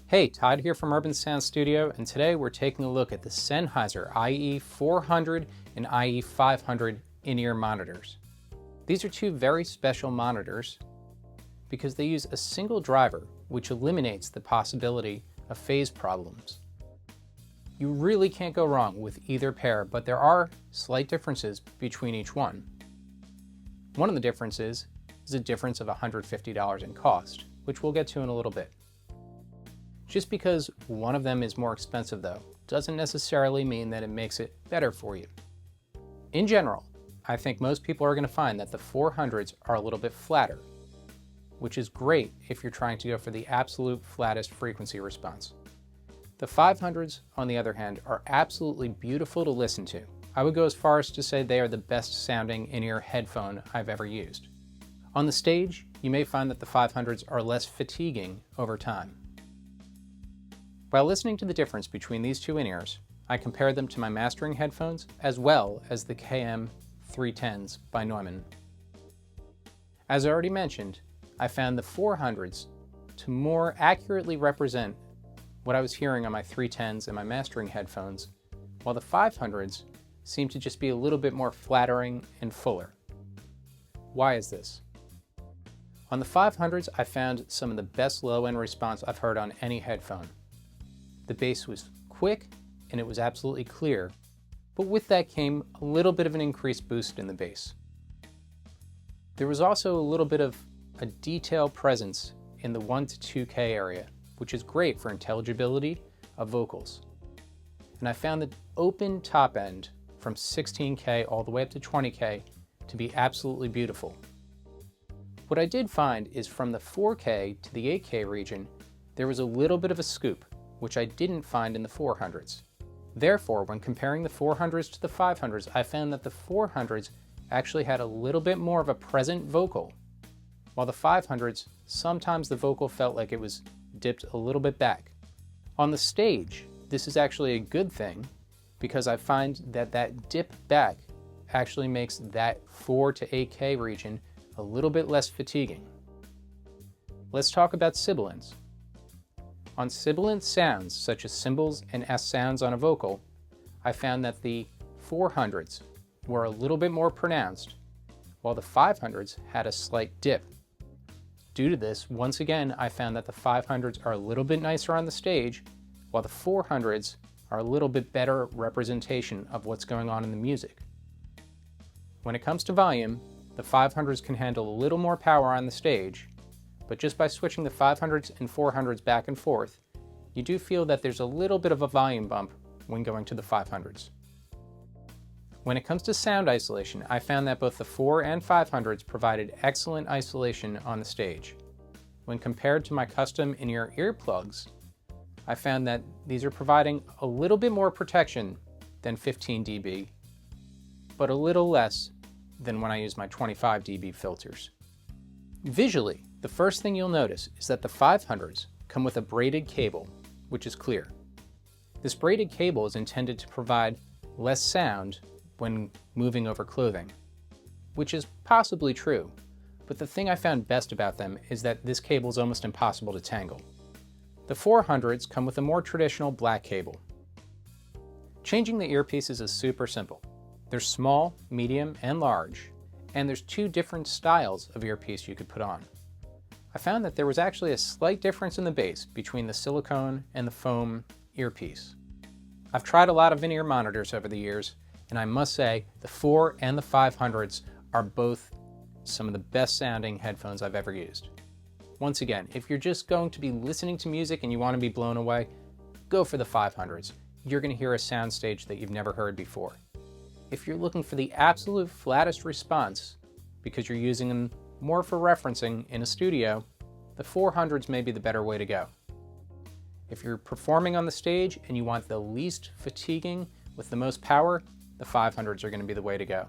Hey, Todd here from Urban Sound Studio, and today we're taking a look at the Sennheiser IE 400 and IE 500 in-ear monitors. These are two very special monitors because they use a single driver, which eliminates the possibility of phase problems. You really can't go wrong with either pair, but there are slight differences between each one. One of the differences is a difference of $150 in cost, which we'll get to in a little bit. Just because one of them is more expensive though, doesn't necessarily mean that it makes it better for you. In general, I think most people are going to find that the 400s are a little bit flatter, which is great if you're trying to go for the absolute flattest frequency response. The 500s, on the other hand, are absolutely beautiful to listen to. I would go as far as to say they are the best sounding in-ear headphone I've ever used. On the stage, you may find that the 500s are less fatiguing over time. While listening to the difference between these two in-ears, I compared them to my mastering headphones as well as the KM310s by Neumann. As I already mentioned, I found the 400s to more accurately represent what I was hearing on my 310s and my mastering headphones, while the 500s seem to just be a little bit more flattering and fuller. Why is this? On the 500s, I found some of the best low-end response I've heard on any headphone. The bass was quick and it was absolutely clear, but with that came a little bit of an increased boost in the bass. There was also a little bit of a detail presence in the 1 to 2K area, which is great for intelligibility of vocals. And I found the open top end from 16K all the way up to 20K to be absolutely beautiful. What I did find is from the 4K to the 8K region, there was a little bit of a scoop, which I didn't find in the 400s. Therefore, when comparing the 400s to the 500s, I found that the 400s actually had a little bit more of a present vocal, while the 500s, sometimes the vocal felt like it was dipped a little bit back. On the stage, this is actually a good thing because I find that that dip back actually makes that 4 to 8K region a little bit less fatiguing. Let's talk about sibilance. On sibilant sounds, such as cymbals and S sounds on a vocal, I found that the 400s were a little bit more pronounced, while the 500s had a slight dip. Due to this, once again, I found that the 500s are a little bit nicer on the stage, while the 400s are a little bit better representation of what's going on in the music. When it comes to volume, the 500s can handle a little more power on the stage, but just by switching the 500s and 400s back and forth, you do feel that there's a little bit of a volume bump when going to the 500s. When it comes to sound isolation, I found that both the 4 and 500s provided excellent isolation on the stage. When compared to my custom in-ear earplugs, I found that these are providing a little bit more protection than 15 dB, but a little less than when I use my 25 dB filters. Visually, the first thing you'll notice is that the 500s come with a braided cable, which is clear. This braided cable is intended to provide less sound when moving over clothing, which is possibly true, but the thing I found best about them is that this cable is almost impossible to tangle. The 400s come with a more traditional black cable. Changing the earpieces is super simple. There's small, medium, and large, and there's two different styles of earpiece you could put on. I found that there was actually a slight difference in the bass between the silicone and the foam earpiece. I've tried a lot of in-ear monitors over the years, and I must say the 4 and the 500s are both some of the best sounding headphones I've ever used. Once again, if you're just going to be listening to music and you want to be blown away, go for the 500s. You're going to hear a soundstage that you've never heard before. If you're looking for the absolute flattest response, because you're using them more for referencing in a studio, the 400s may be the better way to go. If you're performing on the stage and you want the least fatiguing with the most power, the 500s are going to be the way to go.